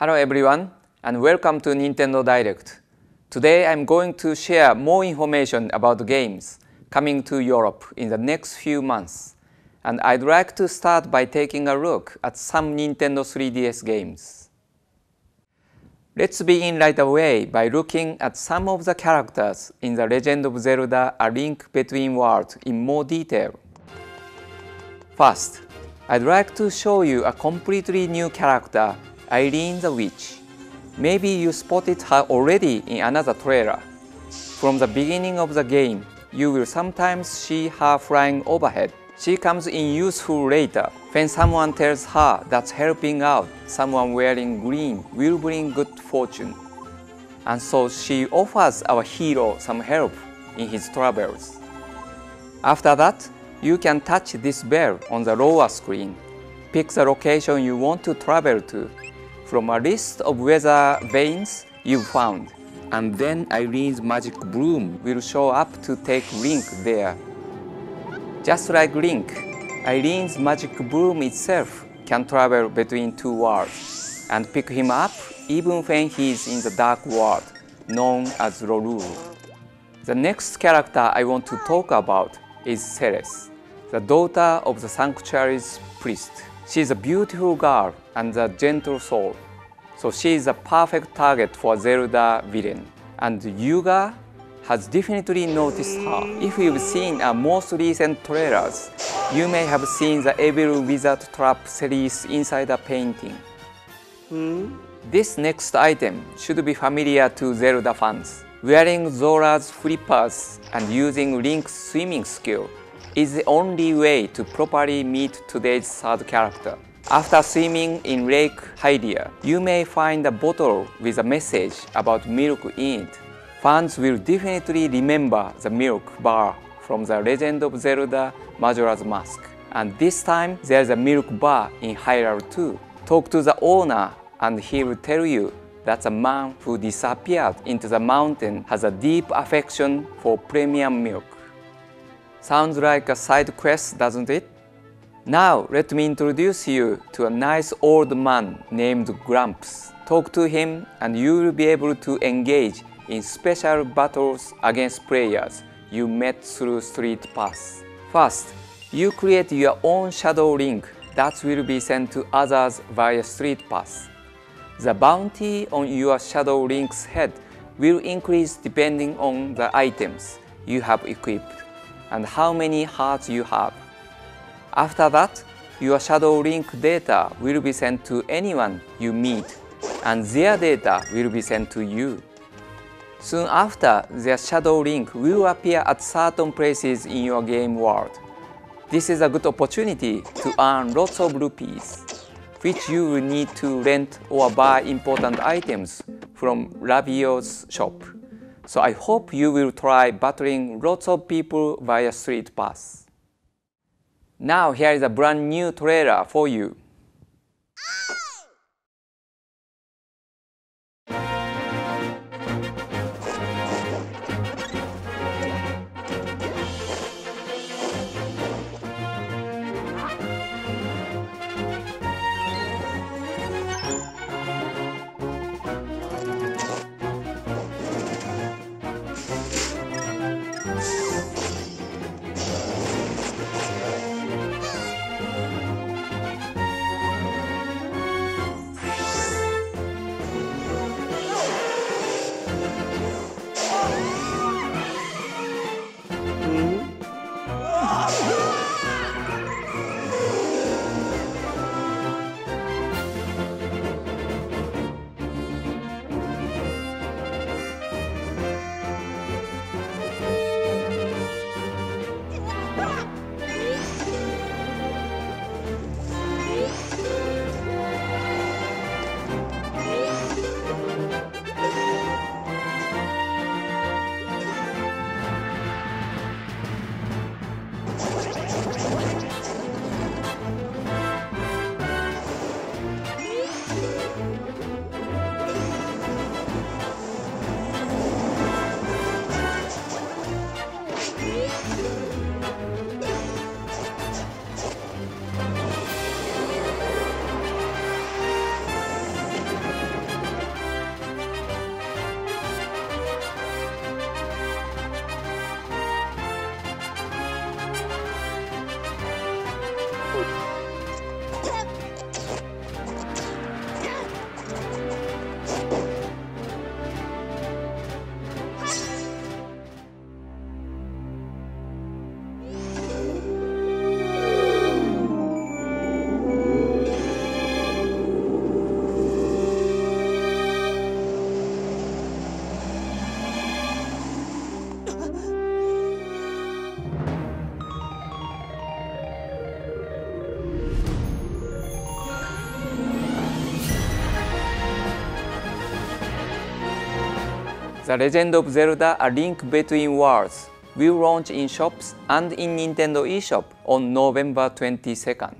Hello everyone, and welcome to Nintendo Direct. Today I'm going to share more information about games coming to Europe in the next few months. And I'd like to start by taking a look at some Nintendo 3DS games. Let's begin right away by looking at some of the characters in The Legend of Zelda: A Link Between Worlds in more detail. First, I'd like to show you a completely new character, Irene the Witch. Maybe you spotted her already in another trailer. From the beginning of the game, you will sometimes see her flying overhead. She comes in useful later, when someone tells her that helping out someone wearing green will bring good fortune. And so she offers our hero some help in his travels. After that, you can touch this bell on the lower screen. Pick the location you want to travel to from a list of weather vanes you found, and then Irene's magic broom will show up to take Link there. Just like Link, Irene's magic broom itself can travel between two worlds and pick him up even when he's in the dark world, known as Lorule. The next character I want to talk about is Ceres, the daughter of the sanctuary's priest. She's a beautiful girl and a gentle soul, so she is a perfect target for Zelda villain. And Yuga has definitely noticed her. If you've seen our most recent trailers, you may have seen the evil wizard trap series inside a painting. This next item should be familiar to Zelda fans. Wearing Zora's flippers and using Link's swimming skill is the only way to properly meet today's third character. After swimming in Lake Hylia, you may find a bottle with a message about milk in it. Fans will definitely remember the milk bar from The Legend of Zelda: Majora's Mask. And this time, there's a milk bar in Hyrule too. Talk to the owner and he will tell you that the man who disappeared into the mountain has a deep affection for premium milk. Sounds like a side quest, doesn't it? Now, let me introduce you to a nice old man named Grumps. Talk to him and you will be able to engage in special battles against players you met through Street Pass. First, you create your own Shadow Link that will be sent to others via Street Pass. The bounty on your Shadow Link's head will increase depending on the items you have equipped and how many hearts you have. After that, your Shadow Link data will be sent to anyone you meet, and their data will be sent to you. Soon after, their Shadow Link will appear at certain places in your game world. This is a good opportunity to earn lots of rupees, which you will need to rent or buy important items from Ravio's shop. So I hope you will try battling lots of people via Street Pass. Now here is a brand new trailer for you. The Legend of Zelda: A Link Between Worlds will launch in shops and in Nintendo eShop on November 22nd.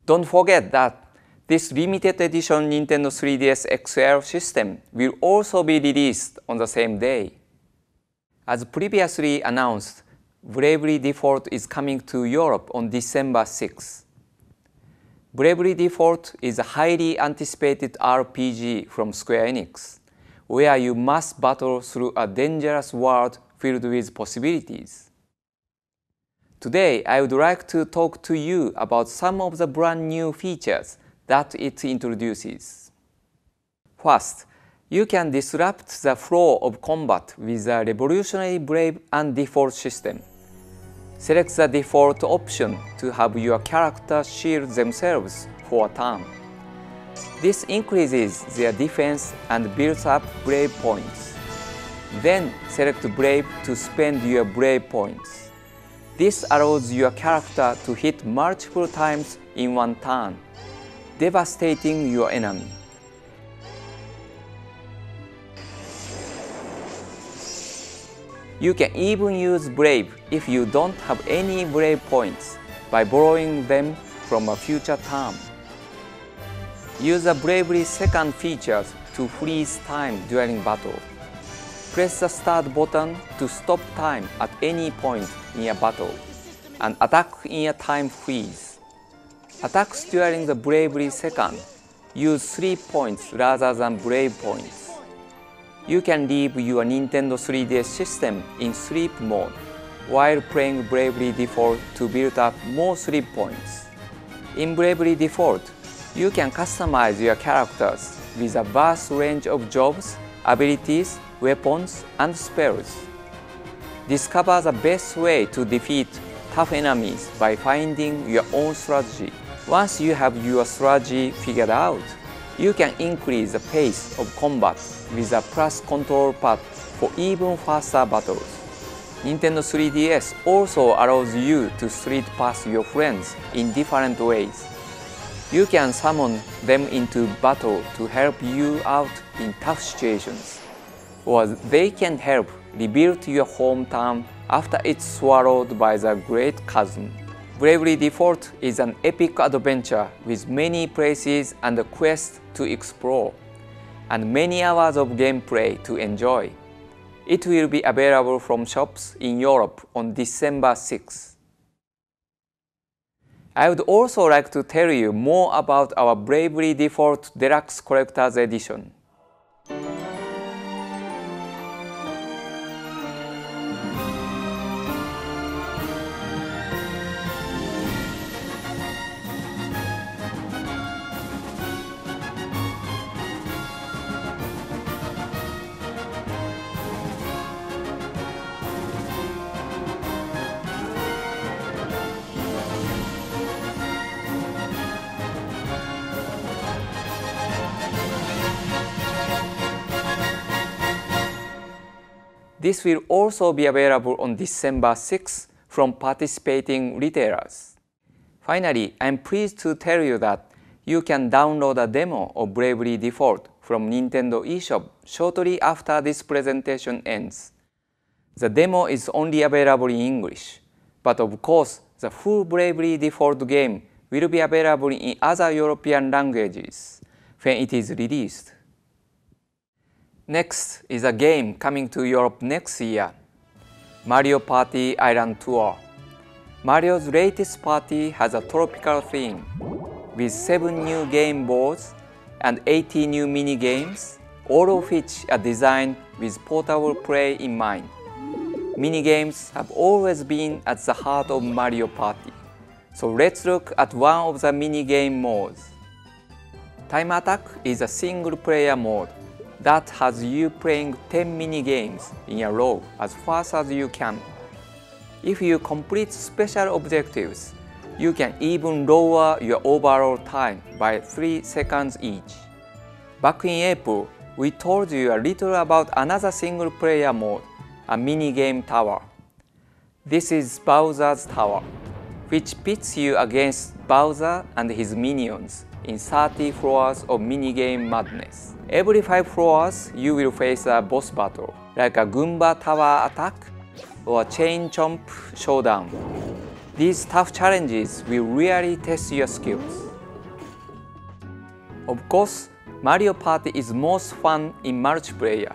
Don't forget that this limited edition Nintendo 3DS XL system will also be released on the same day. As previously announced, Bravely Default is coming to Europe on December 6. Bravely Default is a highly anticipated RPG from Square Enix, where you must battle through a dangerous world filled with possibilities. Today, I would like to talk to you about some of the brand new features that it introduces. First, you can disrupt the flow of combat with a revolutionary Brave and Default system. Select the default option to have your character shield themselves for a turn. This increases their defense and builds up Brave points. Then select Brave to spend your Brave points. This allows your character to hit multiple times in one turn, devastating your enemy. You can even use Brave if you don't have any Brave points by borrowing them from a future turn. Use the Bravely Second feature to freeze time during battle. Press the start button to stop time at any point in a battle and attack in a time freeze. Attacks during the Bravely Second use sleep points rather than Brave points. You can leave your Nintendo 3DS system in sleep mode while playing Bravely Default to build up more sleep points. In Bravely Default, you can customize your characters with a vast range of jobs, abilities, weapons, and spells. Discover the best way to defeat tough enemies by finding your own strategy. Once you have your strategy figured out, you can increase the pace of combat with a plus control pad for even faster battles. Nintendo 3DS also allows you to street pass your friends in different ways. You can summon them into battle to help you out in tough situations, or they can help rebuild your hometown after it's swallowed by the Great Chasm. Bravely Default is an epic adventure with many places and quests to explore, and many hours of gameplay to enjoy. It will be available from shops in Europe on December 6. I would also like to tell you more about our Bravely Default Deluxe Collector's Edition. This will also be available on December 6 from participating retailers. Finally, I'm pleased to tell you that you can download a demo of Bravely Default from Nintendo eShop shortly after this presentation ends. The demo is only available in English, but of course, the full Bravely Default game will be available in other European languages when it is released. Next is a game coming to Europe next year, Mario Party Island Tour. Mario's latest party has a tropical theme, with 7 new game boards and 80 new mini-games, all of which are designed with portable play in mind. Mini-games have always been at the heart of Mario Party, so let's look at one of the mini-game modes. Time Attack is a single-player mode that has you playing 10 mini-games in a row as fast as you can. If you complete special objectives, you can even lower your overall time by 3 seconds each. Back in April, we told you a little about another single-player mode, a mini-game tower. This is Bowser's Tower, which pits you against Bowser and his minions in 30 floors of minigame madness. Every 5 floors, you will face a boss battle, like a Goomba Tower attack or Chain Chomp showdown. These tough challenges will really test your skills. Of course, Mario Party is most fun in multiplayer,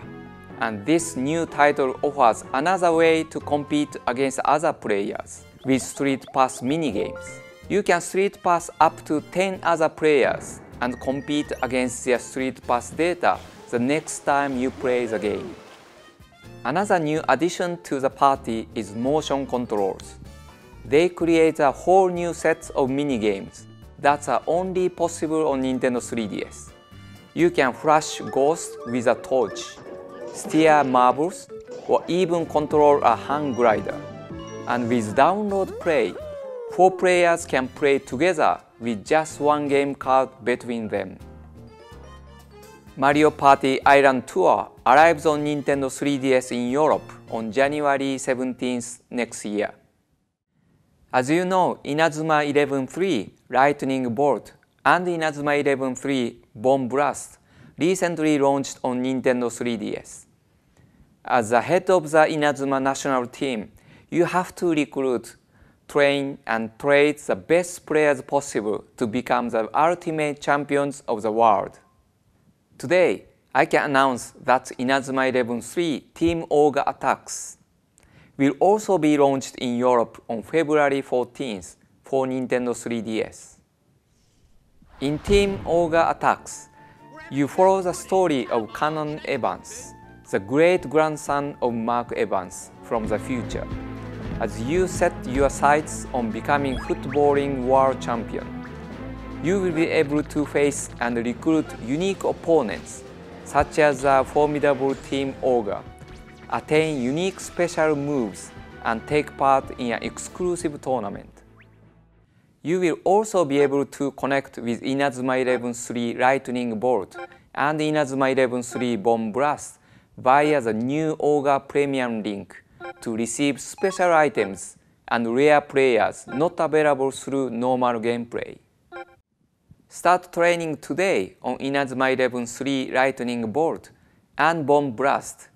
and this new title offers another way to compete against other players with Street Pass minigames. You can Street Pass up to 10 other players and compete against their Street Pass data the next time you play the game. Another new addition to the party is motion controls. They create a whole new set of minigames that are only possible on Nintendo 3DS. You can flash ghosts with a torch, steer marbles, or even control a hang glider. And with download play, 4 players can play together with just one game card between them. Mario Party Island Tour arrives on Nintendo 3DS in Europe on January 17th next year. As you know, Inazuma 11.3 Lightning Bolt and Inazuma 11.3 Bomb Blast recently launched on Nintendo 3DS. As the head of the Inazuma national team, you have to recruit, train, and trade the best players possible to become the ultimate champions of the world. Today, I can announce that Inazuma 11.3 Team Ogre Attacks will also be launched in Europe on February 14th for Nintendo 3DS. In Team Ogre Attacks, you follow the story of Canon Evans, the great-grandson of Mark Evans from the future, as you set your sights on becoming footballing world champion. You will be able to face and recruit unique opponents, such as the formidable Team Ogre, attain unique special moves, and take part in an exclusive tournament. You will also be able to connect with Inazuma 11.3 Lightning Bolt and Inazuma 11.3 Bomb Blast via the new Ogre Premium link to receive special items and rare players not available through normal gameplay. Start training today on Inazuma 11.3 Lightning Bolt and Bomb Blast,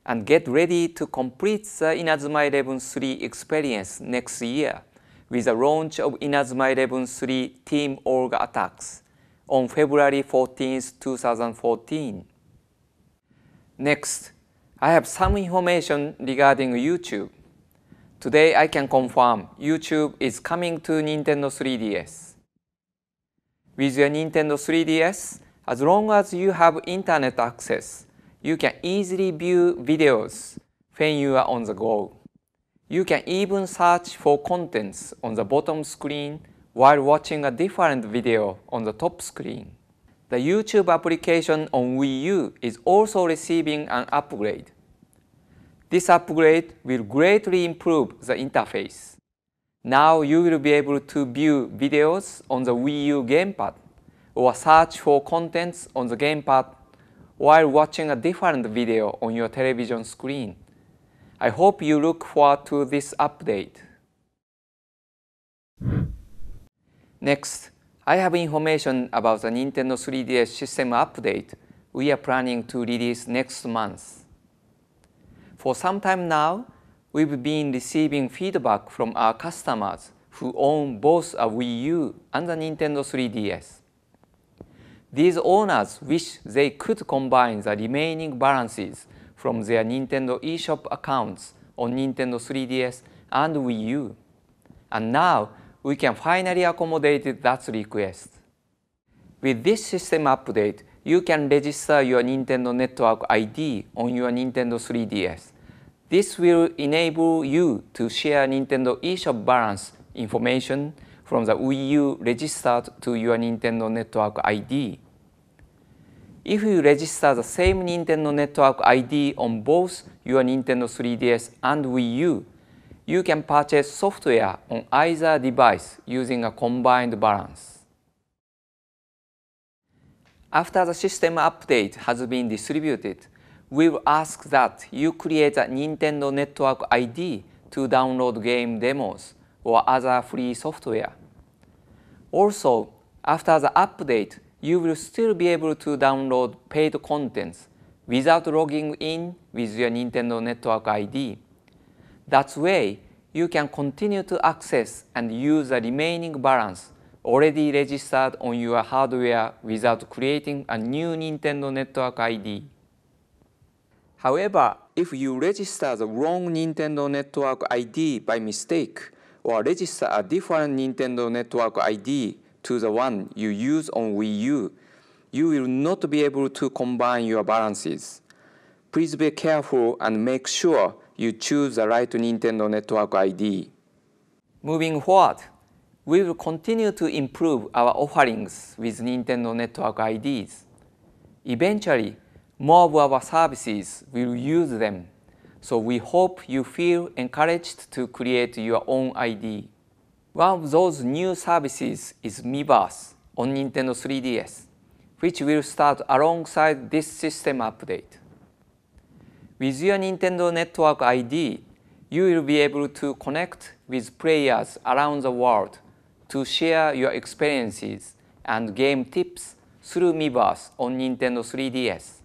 and get ready to complete the Inazuma 11.3 experience next year with the launch of Inazuma 11.3 Team Ogre Attacks on February 14, 2014. Next, I have some information regarding YouTube. Today I can confirm YouTube is coming to Nintendo 3DS. With your Nintendo 3DS, as long as you have internet access, you can easily view videos when you are on the go. You can even search for contents on the bottom screen while watching a different video on the top screen. The YouTube application on Wii U is also receiving an upgrade. This upgrade will greatly improve the interface. Now you will be able to view videos on the Wii U gamepad or search for contents on the gamepad while watching a different video on your television screen. I hope you look forward to this update. Next, I have information about the Nintendo 3DS system update we are planning to release next month. For some time now, we've been receiving feedback from our customers who own both a Wii U and a Nintendo 3DS. These owners wish they could combine the remaining balances from their Nintendo eShop accounts on Nintendo 3DS and Wii U. And now, we can finally accommodate that request. With this system update, you can register your Nintendo Network ID on your Nintendo 3DS. This will enable you to share Nintendo eShop balance information from the Wii U registered to your Nintendo Network ID. If you register the same Nintendo Network ID on both your Nintendo 3DS and Wii U, you can purchase software on either device using a combined balance. After the system update has been distributed, we will ask that you create a Nintendo Network ID to download game demos or other free software. Also, After the update, you will still be able to download paid contents without logging in with your Nintendo Network ID. That way, you can continue to access and use the remaining balance already registered on your hardware without creating a new Nintendo Network ID. However, if you register the wrong Nintendo Network ID by mistake, or register a different Nintendo Network ID to the one you use on Wii U, you will not be able to combine your balances. Please be careful and make sure you choose the right Nintendo Network ID. Moving forward, we will continue to improve our offerings with Nintendo Network IDs. Eventually, more of our services will use them, so we hope you feel encouraged to create your own ID. One of those new services is Miiverse on Nintendo 3DS, which will start alongside this system update. With your Nintendo Network ID, you will be able to connect with players around the world to share your experiences and game tips through Miiverse on Nintendo 3DS.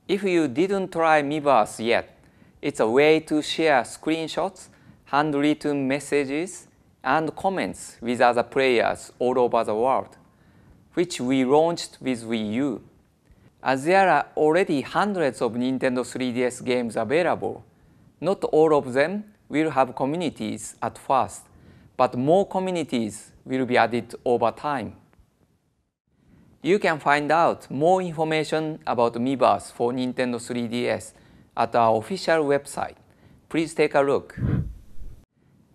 If you didn't try Miiverse yet, it's a way to share screenshots, handwritten messages, and comments with other players all over the world, which we launched with Wii U. As there are already hundreds of Nintendo 3DS games available, not all of them will have communities at first, but more communities will be added over time. You can find out more information about Miiverse for Nintendo 3DS at our official website. Please take a look.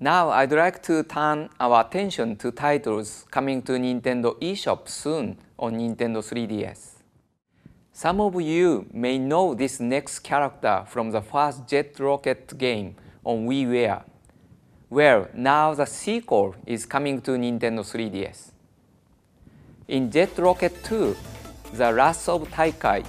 Now I'd like to turn our attention to titles coming to Nintendo eShop soon on Nintendo 3DS. Some of you may know this next character from the first Jet Rocket game on WiiWare. Well, now the sequel is coming to Nintendo 3DS. In Jet Rocket 2, The Wrath of Taikai,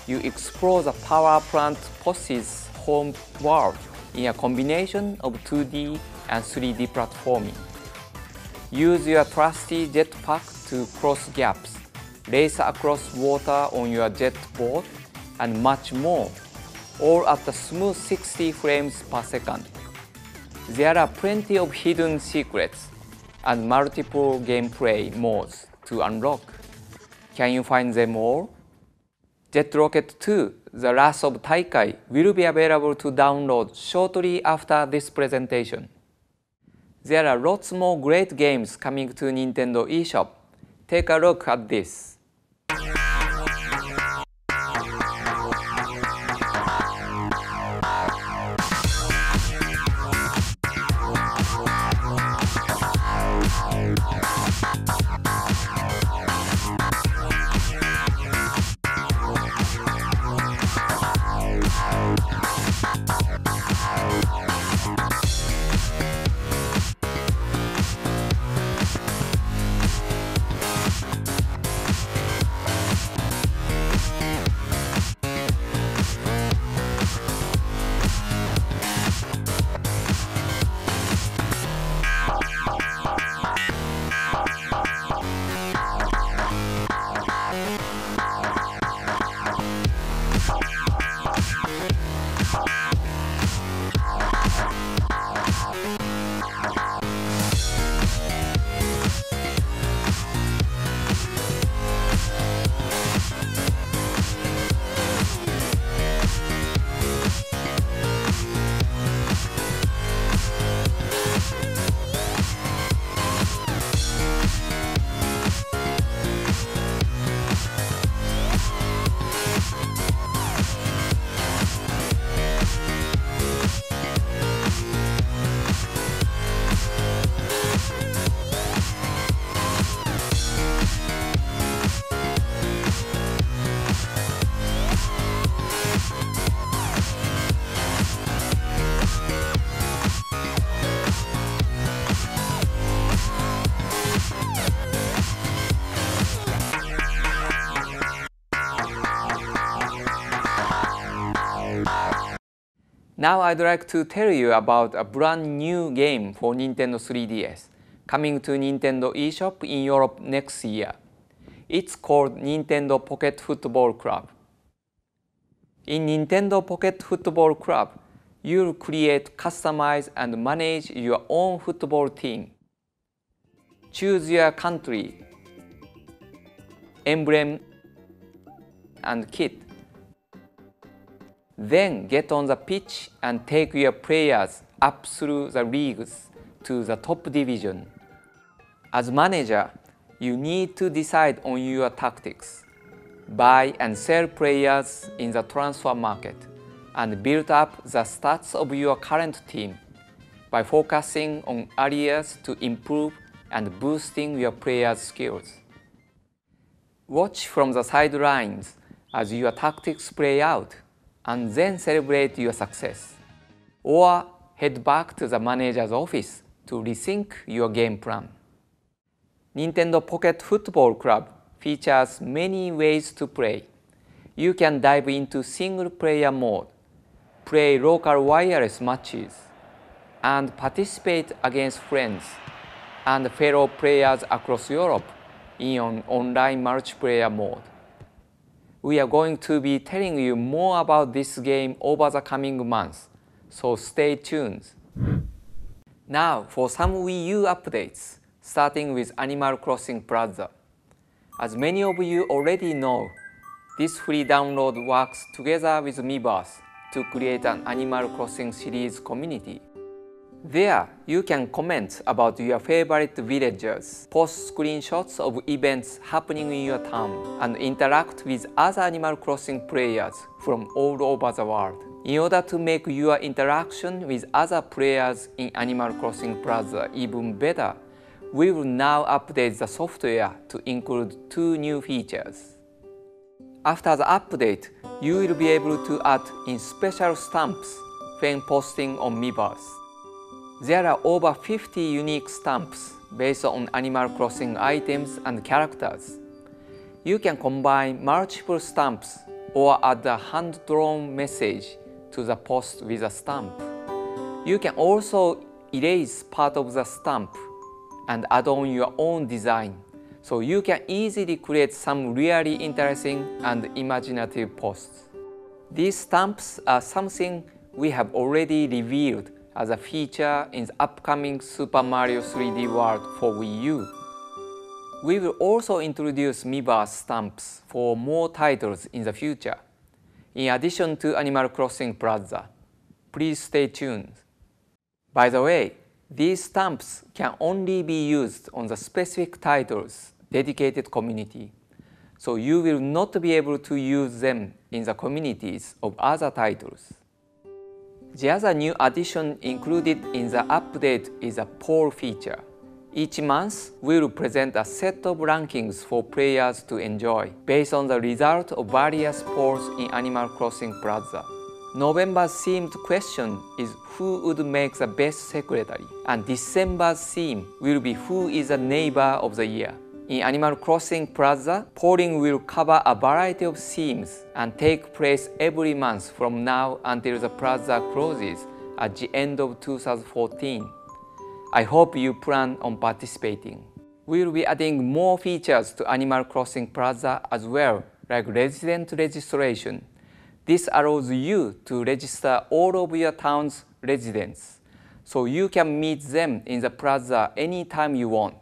you explore the power plant boss's home world in a combination of 2D and 3D platforming. Use your trusty jetpack to cross gaps, race across water on your jet boat, and much more, all at a smooth 60 frames per second. There are plenty of hidden secrets and multiple gameplay modes to unlock. Can you find them all? Jet Rocket 2, The Wrath of Taikai will be available to download shortly after this presentation. There are lots more great games coming to Nintendo eShop. Take a look at this. Now I'd like to tell you about a brand new game for Nintendo 3DS, coming to Nintendo eShop in Europe next year. It's called Nintendo Pocket Football Club. In Nintendo Pocket Football Club, you'll create, customize, and manage your own football team. Choose your country, emblem, and kit. Then get on the pitch and take your players up through the leagues to the top division. As manager, you need to decide on your tactics, buy and sell players in the transfer market, and build up the stats of your current team by focusing on areas to improve and boosting your players' skills. Watch from the sidelines as your tactics play out, and then celebrate your success. Or head back to the manager's office to rethink your game plan. Nintendo Pocket Football Club features many ways to play. You can dive into single-player mode, play local wireless matches, and participate against friends and fellow players across Europe in an online multiplayer mode. We are going to be telling you more about this game over the coming months, so stay tuned. Now for some Wii U updates, starting with Animal Crossing Plaza. As many of you already know, this free download works together with Miiverse to create an Animal Crossing series community. There, you can comment about your favorite villagers, post screenshots of events happening in your town, and interact with other Animal Crossing players from all over the world. In order to make your interaction with other players in Animal Crossing Plaza even better, we will now update the software to include 2 new features. After the update, you will be able to add in special stamps when posting on Miiverse. There are over 50 unique stamps based on Animal Crossing items and characters. You can combine multiple stamps or add a hand-drawn message to the post with a stamp. You can also erase part of the stamp and add on your own design, so you can easily create some really interesting and imaginative posts. These stamps are something we have already revealed as a feature in the upcoming Super Mario 3D World for Wii U. We will also introduce Miiverse stamps for more titles in the future, in addition to Animal Crossing Plaza. Please stay tuned. By the way, these stamps can only be used on the specific titles' dedicated community, so you will not be able to use them in the communities of other titles. The other new addition included in the update is a poll feature. Each month, we will present a set of rankings for players to enjoy based on the result of various polls in Animal Crossing Plaza. November's themed question is who would make the best secretary, and December's theme will be who is a neighbor of the year. In Animal Crossing Plaza, polling will cover a variety of themes and take place every month from now until the plaza closes at the end of 2014. I hope you plan on participating. We will be adding more features to Animal Crossing Plaza as well, like resident registration. This allows you to register all of your town's residents, so you can meet them in the plaza anytime you want.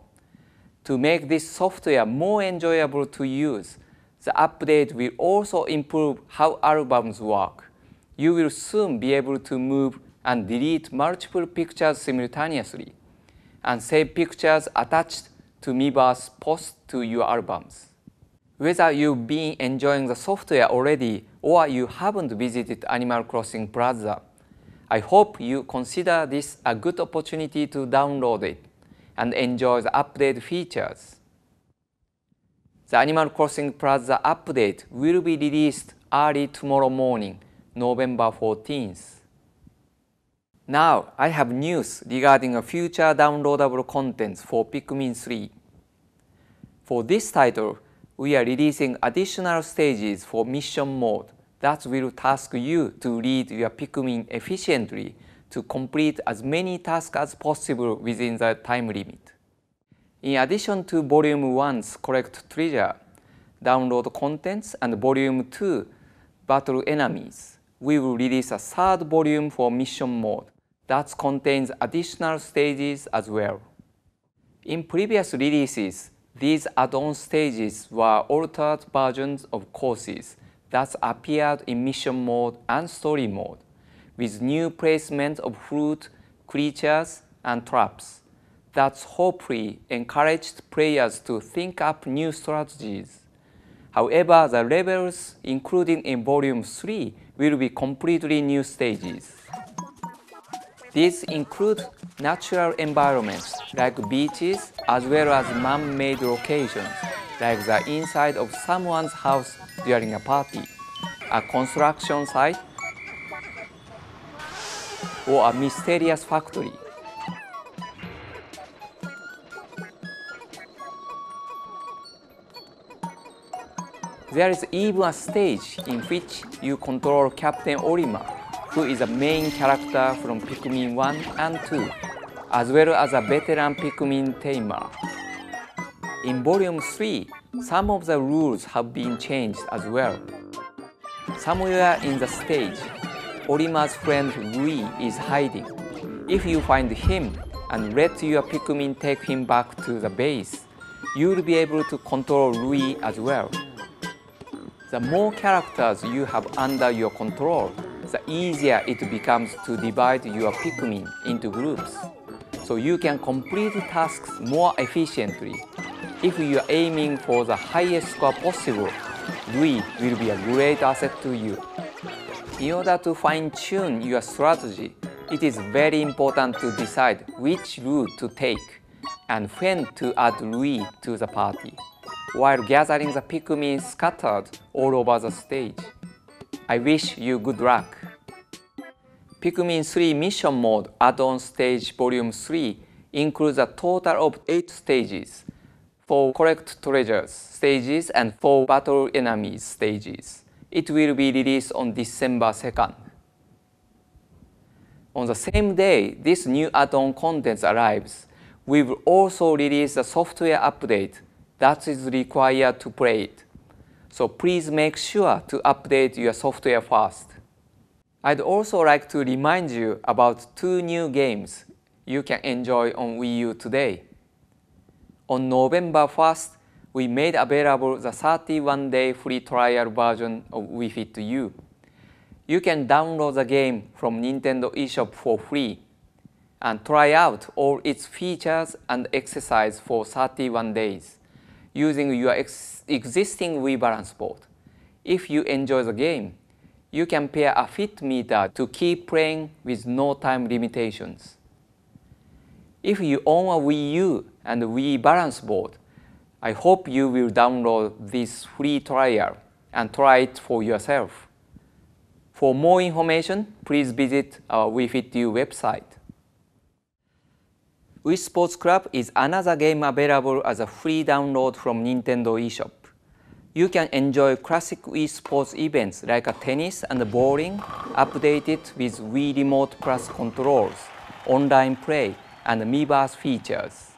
To make this software more enjoyable to use, the update will also improve how albums work. You will soon be able to move and delete multiple pictures simultaneously, and save pictures attached to Miiverse posts to your albums. Whether you've been enjoying the software already or you haven't visited Animal Crossing Plaza, I hope you consider this a good opportunity to download it and enjoy the update features. The Animal Crossing Plaza update will be released early tomorrow morning, November 14th. Now, I have news regarding a future downloadable contents for Pikmin 3. For this title, we are releasing additional stages for mission mode that will task you to lead your Pikmin efficiently to complete as many tasks as possible within the time limit. In addition to Volume 1's Collect Treasure, Download Contents, and Volume 2, Battle Enemies, we will release a third volume for Mission Mode that contains additional stages as well. In previous releases, these add-on stages were altered versions of courses that appeared in Mission Mode and Story Mode, with new placement of fruit, creatures, and traps that hopefully encouraged players to think up new strategies. However, the levels included in Volume 3 will be completely new stages. These include natural environments like beaches as well as man-made locations like the inside of someone's house during a party, a construction site, or a mysterious factory. There is even a stage in which you control Captain Orima, who is a main character from Pikmin 1 and 2, as well as a veteran Pikmin tamer. In Volume 3, some of the rules have been changed as well. Somewhere in the stage, Orima's friend Rui is hiding. If you find him and let your Pikmin take him back to the base, you'll be able to control Rui as well. The more characters you have under your control, the easier it becomes to divide your Pikmin into groups, so you can complete tasks more efficiently. If you are aiming for the highest score possible, Rui will be a great asset to you. In order to fine-tune your strategy, it is very important to decide which route to take and when to add Rui to the party, while gathering the Pikmin scattered all over the stage. I wish you good luck. Pikmin 3 Mission Mode Add-on Stage Volume 3 includes a total of 8 stages, 4 Collect Treasures stages and 4 Battle Enemies stages. It will be released on December 2nd. On the same day this new add-on content arrives, we will also release a software update that is required to play it. So please make sure to update your software first. I'd also like to remind you about 2 new games you can enjoy on Wii U today. On November 1st, we made available the 31-day free trial version of Wii Fit U. You can download the game from Nintendo eShop for free and try out all its features and exercise for 31 days. Using your existing Wii Balance Board. If you enjoy the game, you can pair a fit meter to keep playing with no time limitations. If you own a Wii U and a Wii Balance Board, I hope you will download this free trial and try it for yourself. For more information, please visit our Wii Fit U website. Wii Sports Club is another game available as a free download from Nintendo eShop. You can enjoy classic Wii Sports events like tennis and bowling, updated with Wii Remote Plus controls, online play, and Miiverse features.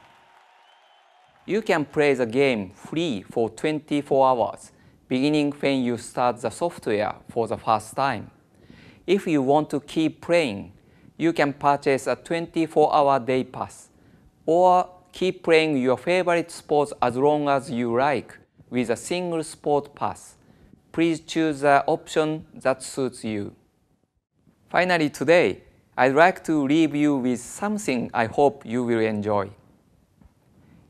You can play the game free for 24 hours, beginning when you start the software for the first time. If you want to keep playing, you can purchase a 24-hour day pass, or keep playing your favorite sports as long as you like with a single sport pass. Please choose the option that suits you. Finally today, I'd like to leave you with something I hope you will enjoy.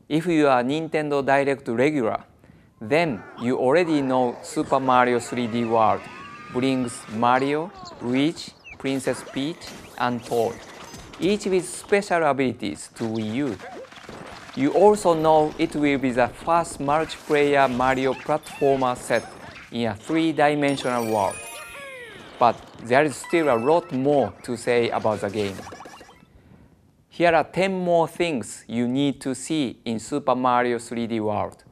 If you are a Nintendo Direct regular, then you already know Super Mario 3D World brings Mario, Luigi, Princess Peach, and Toad, each with special abilities to Wii U. You also know it will be the first multiplayer Mario platformer set in a 3-dimensional world. But there is still a lot more to say about the game. Here are 10 more things you need to see in Super Mario 3D World,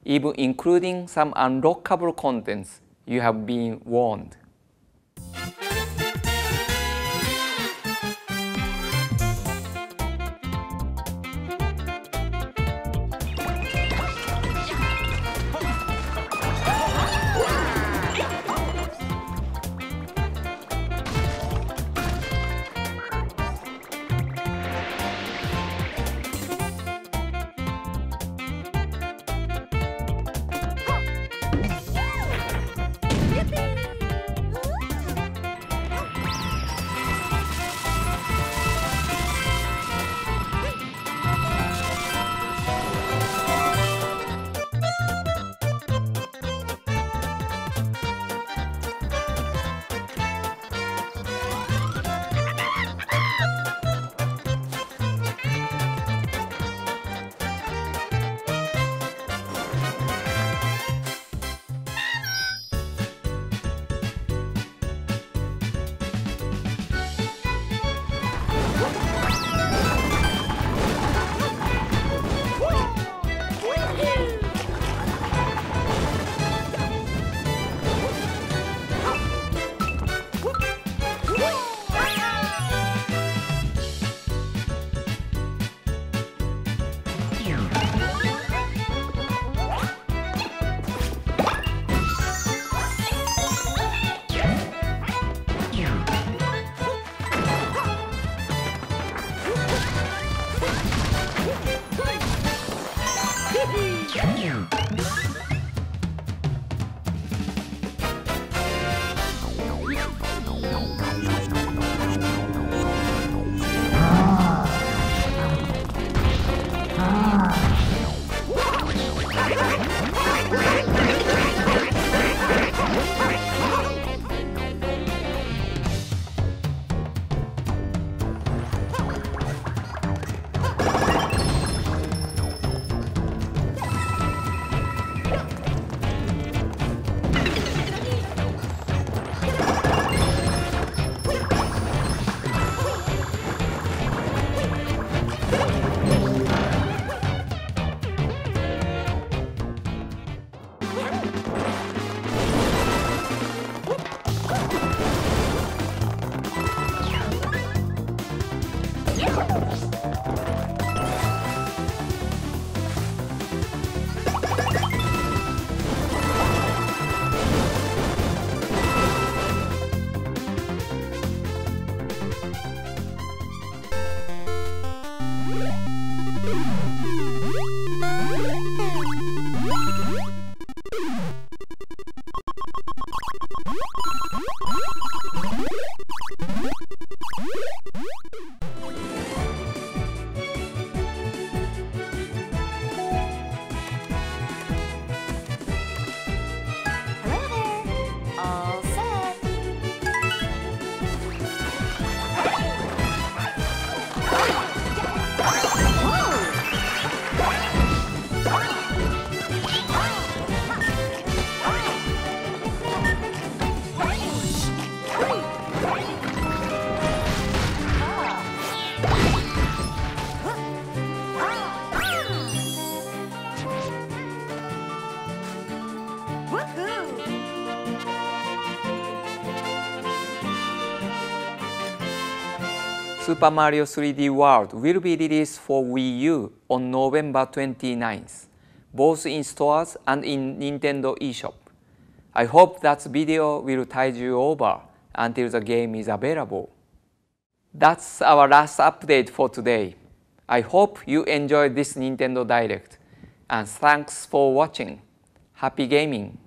even including some unlockable contents you have been warned. Super Mario 3D World will be released for Wii U on November 29th, both in stores and in Nintendo eShop. I hope that video will tide you over until the game is available. That's our last update for today. I hope you enjoyed this Nintendo Direct, and thanks for watching. Happy gaming!